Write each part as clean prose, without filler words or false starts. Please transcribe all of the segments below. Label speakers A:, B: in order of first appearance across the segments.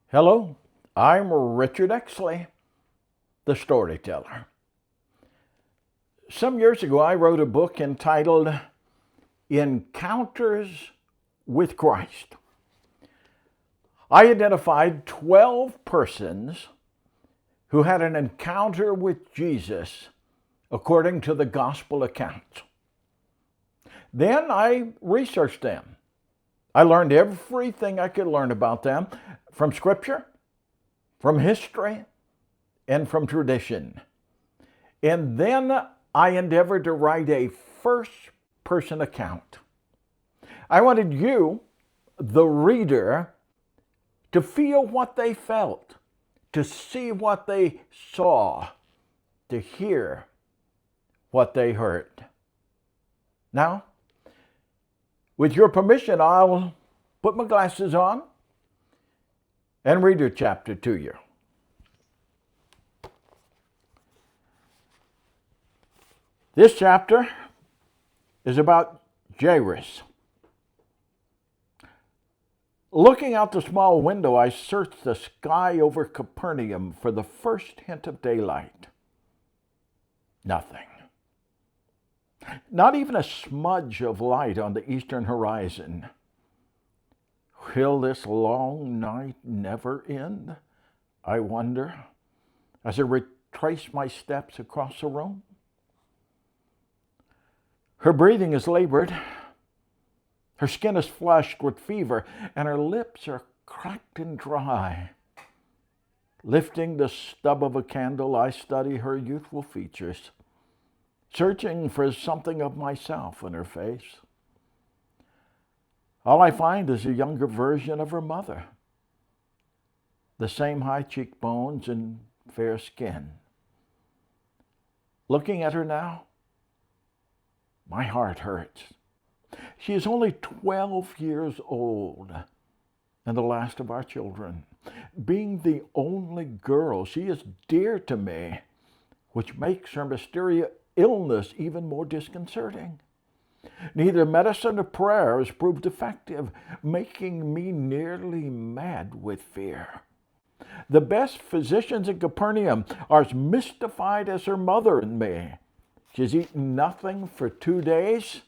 A: Hello, I'm Richard Exley, the storyteller. Some years ago, I wrote a book entitled Encounters with Christ. I identified 12 persons who had an encounter with Jesus according to the gospel accounts. Then I researched them. I learned everything I could learn about them from Scripture, from history, and from tradition. And then I endeavored to write a first-person account. I wanted you, the reader, to feel what they felt, to see what they saw, to hear what they heard. Now, with your permission, I'll put my glasses on and read a chapter to you. This chapter is about Jairus. Looking out the small window, I searched the sky over Capernaum for the first hint of daylight. Nothing. Not even a smudge of light on the eastern horizon. Will this long night never end? I wonder, as I retrace my steps across the room. Her breathing is labored. Her skin is flushed with fever, and her lips are cracked and dry. Lifting the stub of a candle, I study her youthful features, searching for something of myself in her face. All I find is a younger version of her mother. The same high cheekbones and fair skin. Looking at her now, my heart hurts. She is only 12 years old and the last of our children. Being the only girl, she is dear to me, which makes her mysterious illness even more disconcerting. Neither medicine nor prayer has proved effective, making me nearly mad with fear. The best physicians in Capernaum are as mystified as her mother and me. She has eaten nothing for 2 days,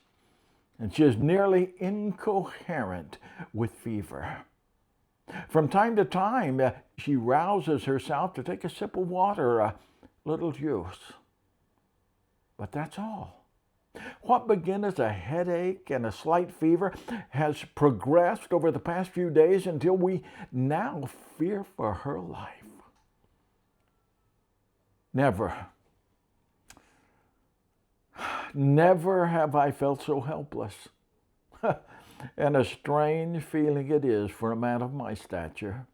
A: and she is nearly incoherent with fever. From time to time, she rouses herself to take a sip of water, a little juice. But that's all. What began as a headache and a slight fever has progressed over the past few days until we now fear for her life. Never have I felt so helpless. And a strange feeling it is for a man of my stature.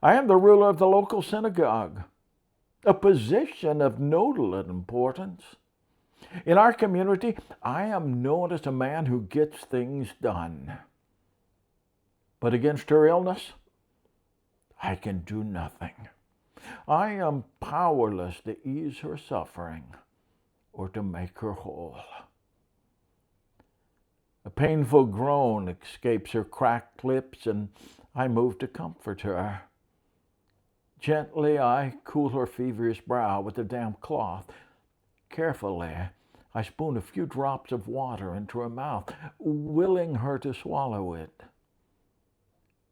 A: I am the ruler of the local synagogue, a position of notable importance. In our community, I am known as a man who gets things done. But against her illness, I can do nothing. I am powerless to ease her suffering or to make her whole. A painful groan escapes her cracked lips, and I move to comfort her. Gently, I cool her feverish brow with a damp cloth. Carefully, I spoon a few drops of water into her mouth, willing her to swallow it.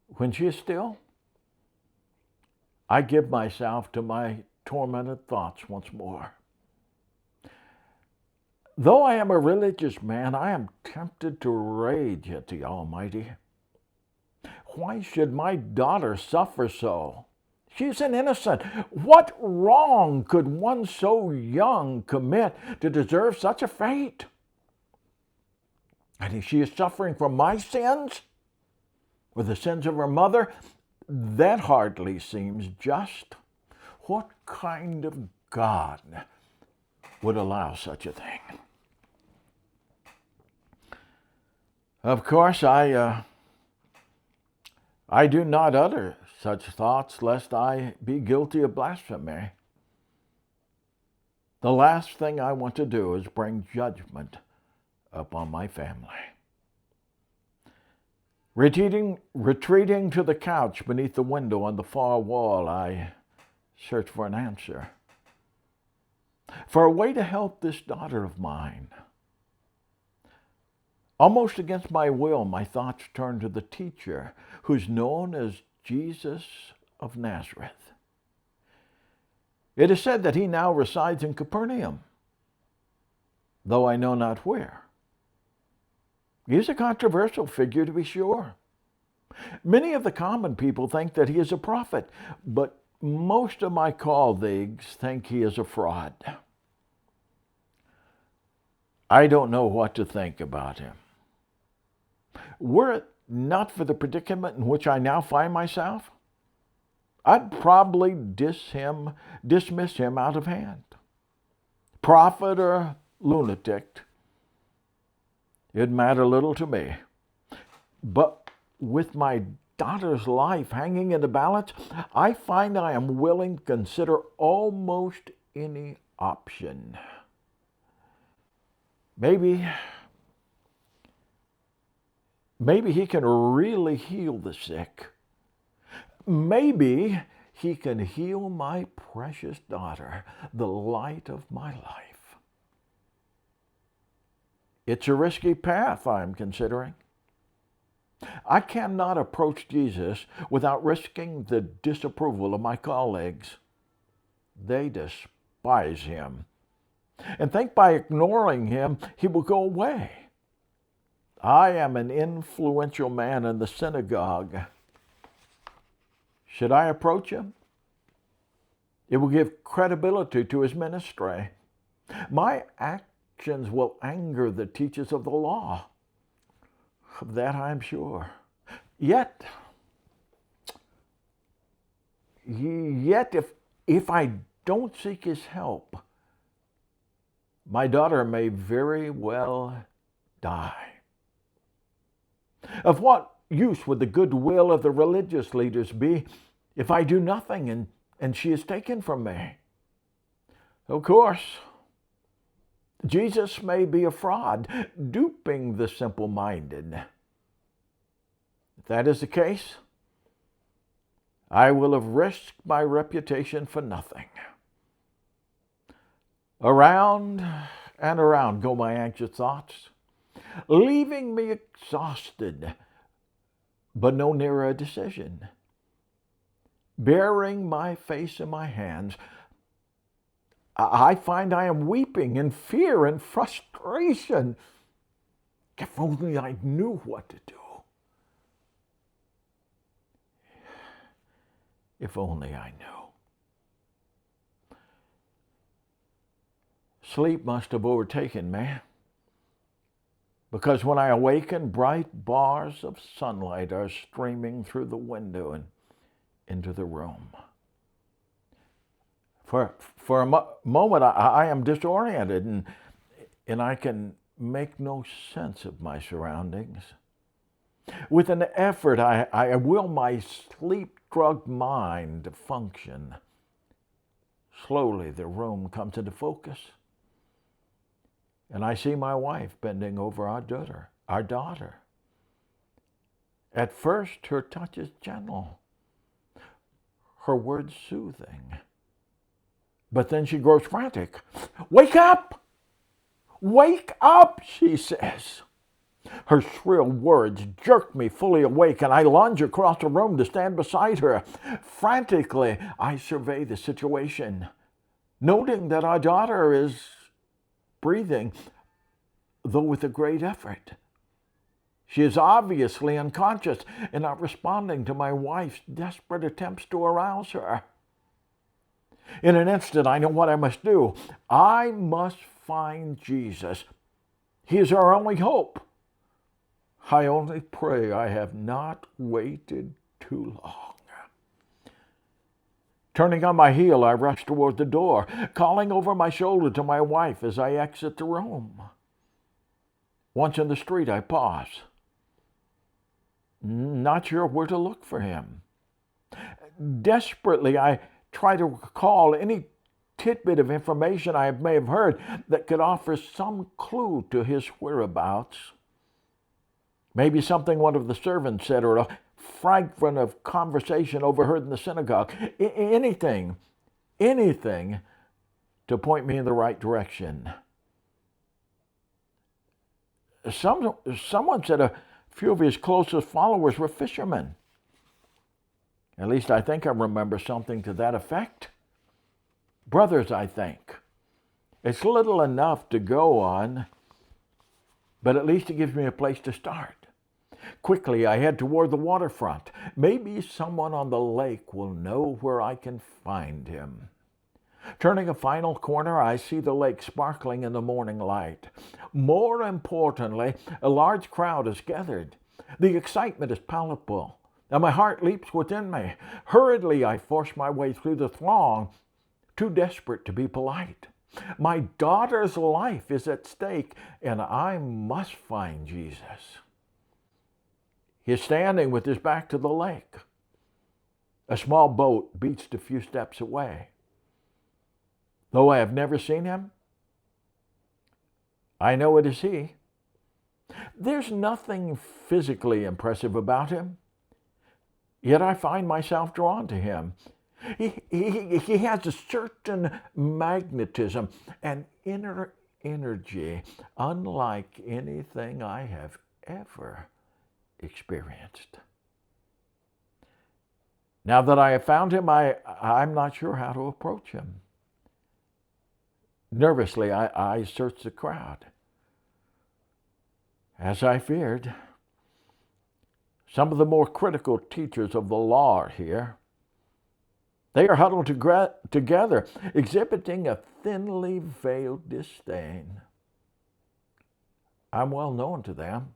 A: When she is still, I give myself to my tormented thoughts once more. Though I am a religious man, I am tempted to rage at the Almighty. Why should my daughter suffer so? She is an innocent. What wrong could one so young commit to deserve such a fate? And if she is suffering from my sins or the sins of her mother, that hardly seems just. What kind of God would allow such a thing? Of course, I do not utter such thoughts lest I be guilty of blasphemy. The last thing I want to do is bring judgment upon my family. Retreating to the couch beneath the window on the far wall, I search for an answer, for a way to help this daughter of mine. Almost against my will, my thoughts turn to the teacher who's known as Jesus of Nazareth. It is said that he now resides in Capernaum, though I know not where. He is a controversial figure, to be sure. Many of the common people think that he is a prophet, but most of my colleagues think he is a fraud. I don't know what to think about him. Were it not for the predicament in which I now find myself, I'd probably dismiss him out of hand. Prophet or lunatic, it'd matter little to me. But with my daughter's life hanging in the balance, I find I am willing to consider almost any option. Maybe he can really heal the sick. Maybe he can heal my precious daughter, the light of my life. It's a risky path I'm considering. I cannot approach Jesus without risking the disapproval of my colleagues. They despise him and think by ignoring him he will go away. I am an influential man in the synagogue. Should I approach him? It will give credibility to his ministry. My actions will anger the teachers of the law. Of that I am sure. Yet if I don't seek his help, my daughter may very well die. Of what use would the goodwill of the religious leaders be if I do nothing and she is taken from me? Of course, Jesus may be a fraud, duping the simple-minded. If that is the case, I will have risked my reputation for nothing. Around and around go my anxious thoughts, leaving me exhausted, but no nearer a decision. Burying my face in my hands, I find I am weeping in fear and frustration. If only I knew what to do. If only I knew. Sleep must have overtaken me, because when I awaken, bright bars of sunlight are streaming through the window and into the room. For a moment, I am disoriented, and I can make no sense of my surroundings. With an effort, I will my sleep-drugged mind to function. Slowly, the room comes into focus, and I see my wife bending over our daughter. At first, her touch is gentle, her words soothing. But then she grows frantic. "Wake up! Wake up!" she says. Her shrill words jerk me fully awake, and I lunge across the room to stand beside her. Frantically, I survey the situation, noting that our daughter is breathing, though with a great effort. She is obviously unconscious and not responding to my wife's desperate attempts to arouse her. In an instant, I know what I must do. I must find Jesus. He is our only hope. I only pray I have not waited too long. Turning on my heel, I rush toward the door, calling over my shoulder to my wife as I exit the room. Once in the street, I pause, not sure where to look for him. Desperately, I try to recall any tidbit of information I may have heard that could offer some clue to his whereabouts. Maybe something one of the servants said, or a fragment of conversation overheard in the synagogue. Anything to point me in the right direction. Someone said a few of his closest followers were fishermen. At least I think I remember something to that effect. Brothers, I think. It's little enough to go on, but at least it gives me a place to start. Quickly, I head toward the waterfront. Maybe someone on the lake will know where I can find him. Turning a final corner, I see the lake sparkling in the morning light. More importantly, a large crowd is gathered. The excitement is palpable, and my heart leaps within me. Hurriedly, I force my way through the throng, too desperate to be polite. My daughter's life is at stake, and I must find Jesus. He is standing with his back to the lake. A small boat beats a few steps away. Though I have never seen him, I know it is he. There's nothing physically impressive about him, yet I find myself drawn to him. He has a certain magnetism, an inner energy, unlike anything I have ever experienced. Now that I have found him, I'm not sure how to approach him. Nervously, I search the crowd. As I feared, some of the more critical teachers of the law are here. They are huddled together, exhibiting a thinly veiled disdain. I'm well known to them,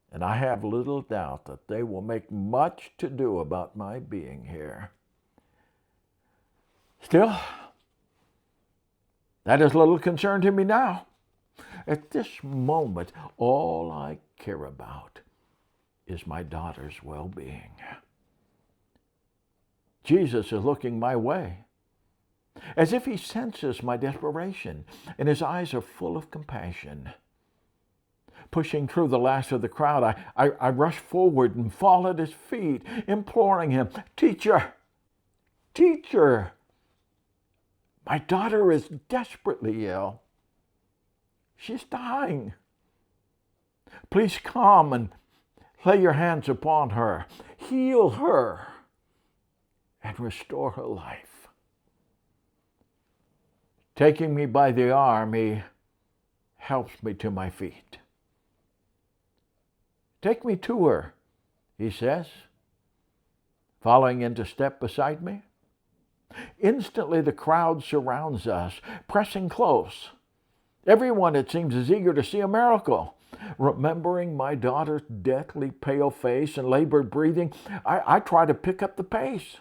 A: and I have little doubt that they will make much to do about my being here. Still, that is little concern to me now. At this moment, all I care about is my daughter's well-being. Jesus is looking my way, as if he senses my desperation, and his eyes are full of compassion. Pushing through the last of the crowd, I rush forward and fall at his feet, imploring him, Teacher, my daughter is desperately ill. She's dying. Please come and lay your hands upon her, heal her, and restore her life. Taking me by the arm, he helps me to my feet. Take me to her, he says, following into step beside me. Instantly, the crowd surrounds us, pressing close. Everyone, it seems, is eager to see a miracle. Remembering my daughter's deathly pale face and labored breathing, I try to pick up the pace.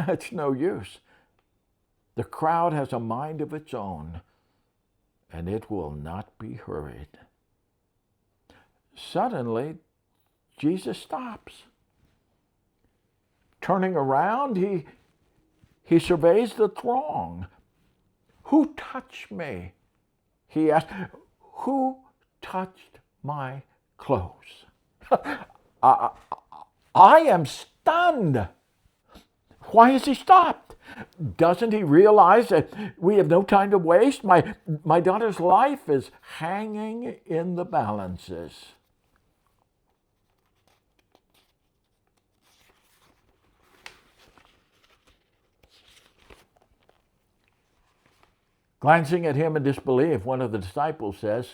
A: It's no use. The crowd has a mind of its own, and it will not be hurried. Suddenly, Jesus stops. Turning around, he surveys the throng. Who touched me? He asked. Who touched my clothes? I am stunned. Why has he stopped? Doesn't he realize that we have no time to waste? My daughter's life is hanging in the balances. Glancing at him in disbelief, one of the disciples says,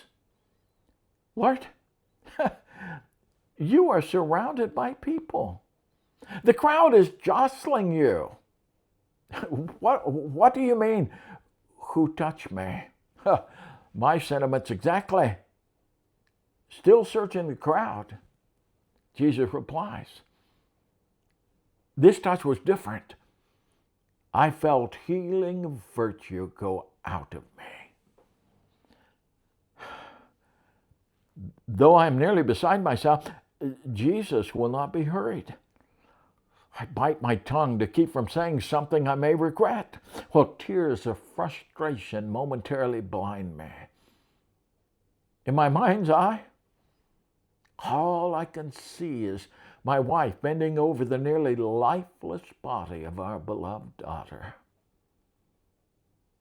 A: Lord, you are surrounded by people. The crowd is jostling you. What do you mean, who touched me? My sentiments exactly. Still searching the crowd, Jesus replies, this touch was different. I felt healing virtue go out of me. Though I am nearly beside myself, Jesus will not be hurried. I bite my tongue to keep from saying something I may regret, while tears of frustration momentarily blind me. In my mind's eye, All I can see is my wife bending over the nearly lifeless body of our beloved daughter.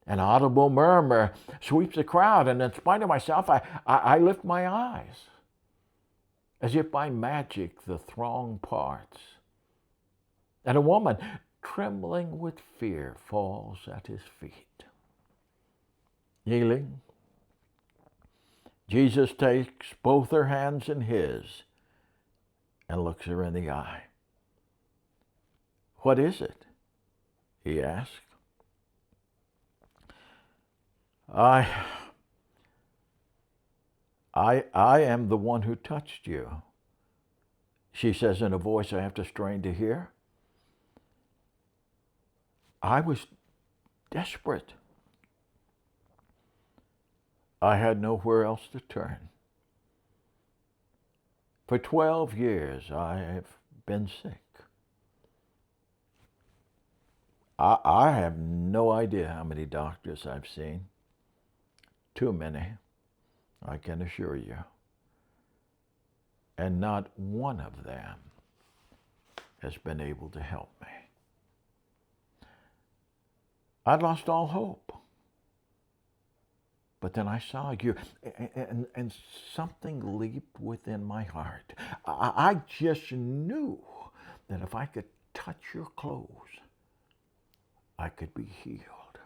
A: An audible murmur sweeps the crowd, and in spite of myself, I lift my eyes. As if by magic, the throng parts, and a woman, trembling with fear, falls at his feet. Kneeling, Jesus takes both her hands in his and looks her in the eye. "What is it?" he asked. I am the one who touched you," she says in a voice I have to strain to hear. I was desperate. I had nowhere else to turn. For 12 years I have been sick. I have no idea how many doctors I've seen. Too many, I can assure you. And not one of them has been able to help me. I'd lost all hope. But then I saw you, and something leaped within my heart. I just knew that if I could touch your clothes, I could be healed.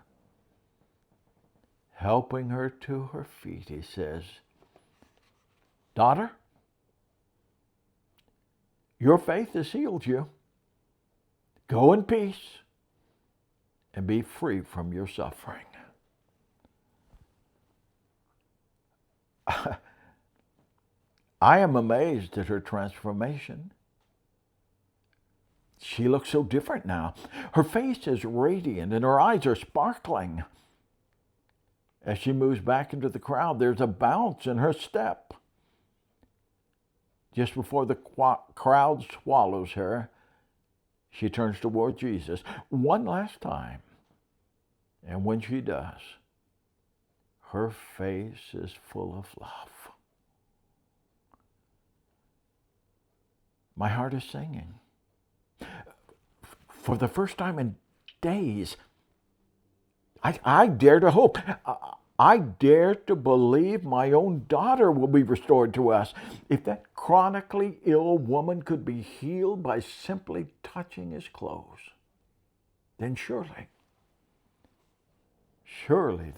A: Helping her to her feet, he says, "Daughter, your faith has healed you. Go in peace and be free from your suffering." I am amazed at her transformation. She looks so different now. Her face is radiant and her eyes are sparkling. As she moves back into the crowd, there's a bounce in her step. Just before the crowd swallows her, she turns toward Jesus one last time. And when she does, her face is full of love. My heart is singing. For the first time in days, I dare to hope. I dare to believe my own daughter will be restored to us. If that chronically ill woman could be healed by simply touching his clothes, then surely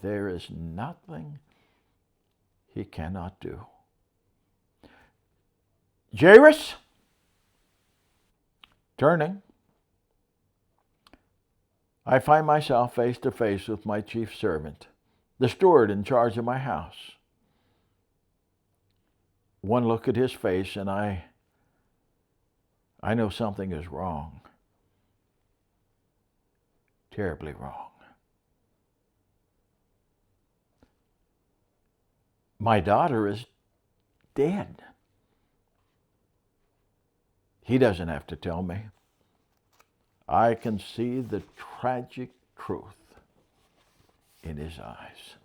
A: there is nothing he cannot do. Jairus, turning, I find myself face to face with my chief servant, the steward in charge of my house. One look at his face and I know something is wrong. Terribly wrong. My daughter is dead. He doesn't have to tell me. I can see the tragic truth in his eyes.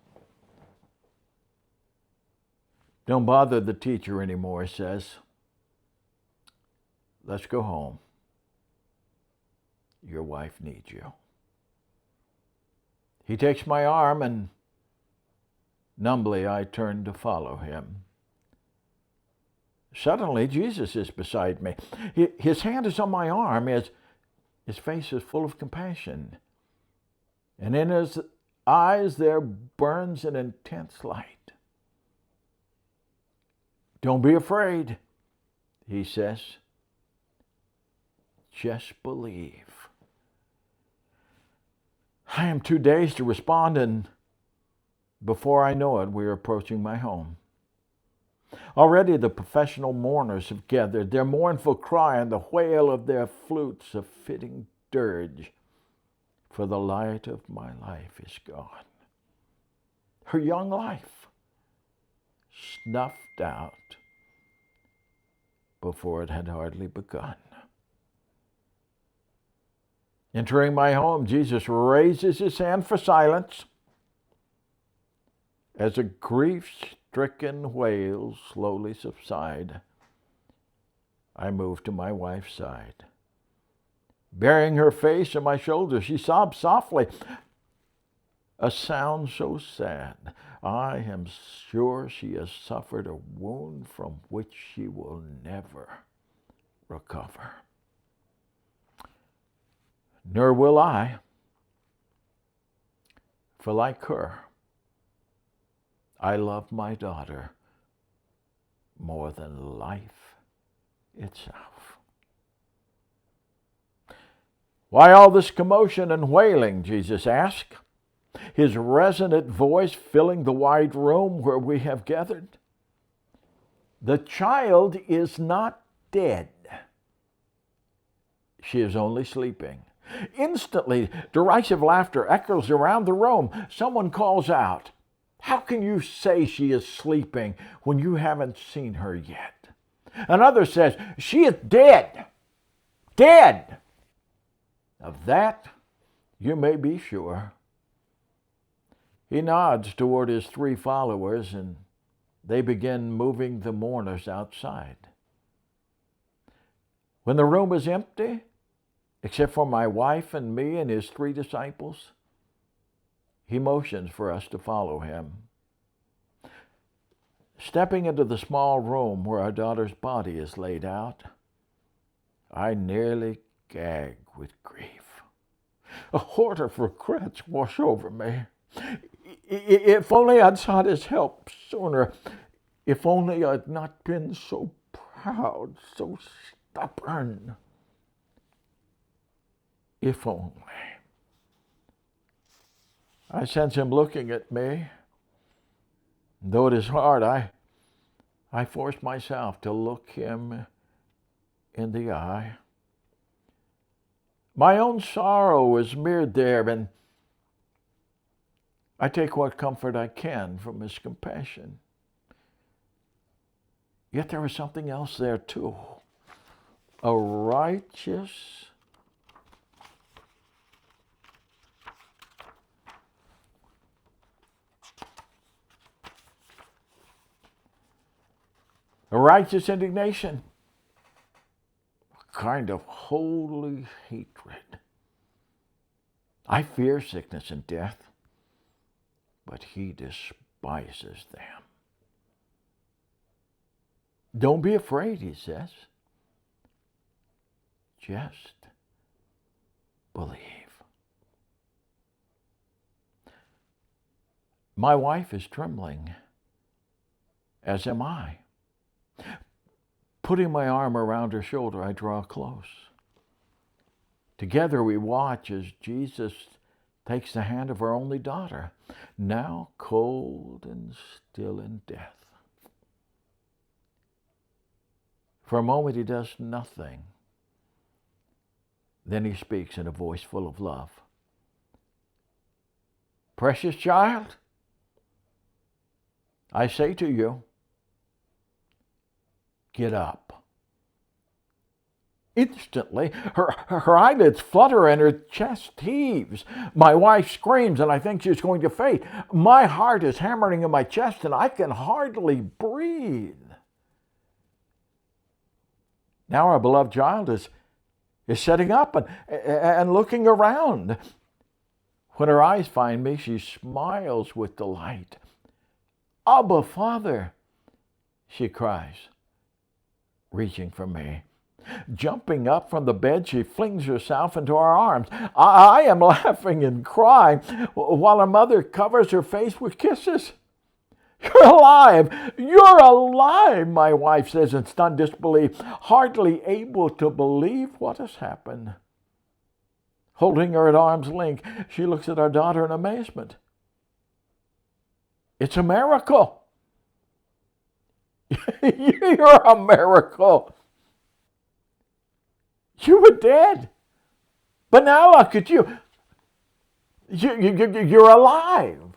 A: Don't bother the teacher anymore, he says. Let's go home. Your wife needs you. He takes my arm and numbly I turn to follow him. Suddenly, Jesus is beside me. His hand is on my arm. His face is full of compassion. And in his eyes there burns an intense light. Don't be afraid, he says. Just believe. I am too dazed to respond, and before I know it, we are approaching my home. Already the professional mourners have gathered, their mournful cry and the wail of their flutes a fitting dirge, for the light of my life is gone. Her young life snuffed out before it had hardly begun. Entering my home, Jesus raises his hand for silence. As a grief-stricken wails slowly subside, I moved to my wife's side. Burying her face in my shoulder, she sobbed softly, a sound so sad. I am sure she has suffered a wound from which she will never recover. Nor will I, for like her, I love my daughter more than life itself. Why all this commotion and wailing? Jesus asked, his resonant voice filling the wide room where we have gathered. The child is not dead. She is only sleeping. Instantly, derisive laughter echoes around the room. Someone calls out, "How can you say she is sleeping when you haven't seen her yet?" Another says, "She is dead. Dead." Of that, you may be sure. He nods toward his 3 followers, and they begin moving the mourners outside. When the room is empty, except for my wife and me and his 3 disciples, he motions for us to follow him. Stepping into the small room where our daughter's body is laid out, I nearly gag with grief. A horde of regrets wash over me. If only I'd sought his help sooner. If only I'd not been so proud, so stubborn. If only. I sense him looking at me. Though it is hard, I force myself to look him in the eye. My own sorrow is mirrored there, and I take what comfort I can from his compassion. Yet there is something else there too. A righteous indignation, a kind of holy hatred. I fear sickness and death, but he despises them. Don't be afraid, he says. Just believe. My wife is trembling, as am I. Putting my arm around her shoulder, I draw close. Together we watch as Jesus takes the hand of our only daughter, now cold and still in death. For a moment he does nothing. Then he speaks in a voice full of love. "Precious child, I say to you, get up." Instantly, her eyelids flutter and her chest heaves. My wife screams and I think she's going to faint. My heart is hammering in my chest and I can hardly breathe. Now our beloved child is sitting up and looking around. When her eyes find me, she smiles with delight. "Abba, Father," she cries, reaching for me. Jumping up from the bed, she flings herself into our arms. I am laughing and crying while her mother covers her face with kisses. "You're alive! You're alive!" my wife says in stunned disbelief, hardly able to believe what has happened. Holding her at arm's length, she looks at our daughter in amazement. "It's a miracle." "You're a miracle. You were dead, but now look at you. You're alive."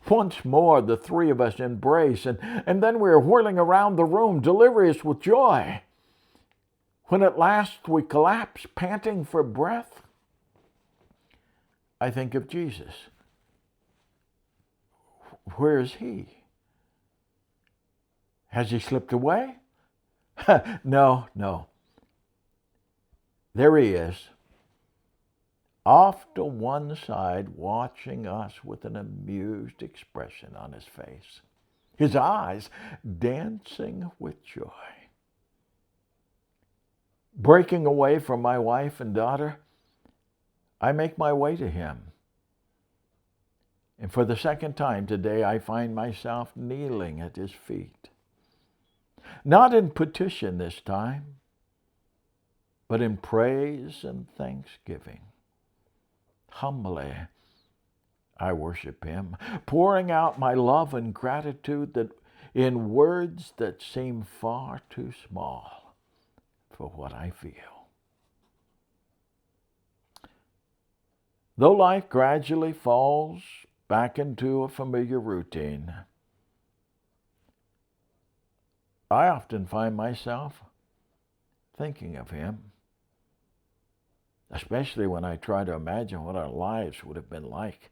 A: Once more, the 3 of us embrace, and then we are whirling around the room, delirious with joy. When at last we collapse, panting for breath, I think of Jesus. Where is he? Has he slipped away? No, no. There he is, off to one side, watching us with an amused expression on his face, his eyes dancing with joy. Breaking away from my wife and daughter, I make my way to him. And for the second time today, I find myself kneeling at his feet. Not in petition this time, but in praise and thanksgiving. Humbly, I worship him, pouring out my love and gratitude that in words that seem far too small for what I feel. Though life gradually falls back into a familiar routine, I often find myself thinking of him, especially when I try to imagine what our lives would have been like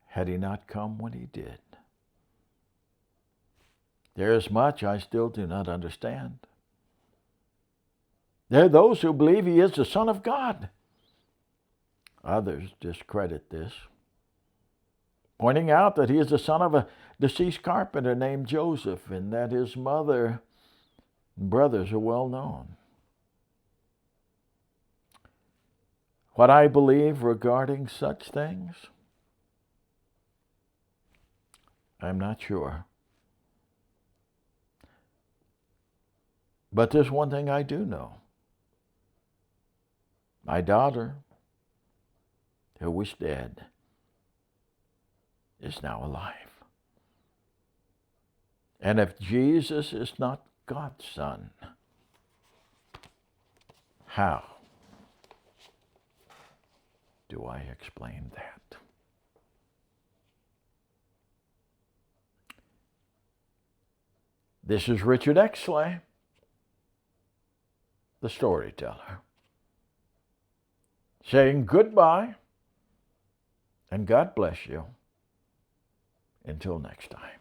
A: had he not come when he did. There is much I still do not understand. There are those who believe he is the Son of God. Others discredit this, pointing out that he is the son of a deceased carpenter named Joseph and that his mother and brothers are well known. What I believe regarding such things, I'm not sure. But there's one thing I do know. My daughter, who was dead, is now alive. And if Jesus is not God's Son, how do I explain that? This is Richard Exley, the storyteller, saying goodbye and God bless you until next time.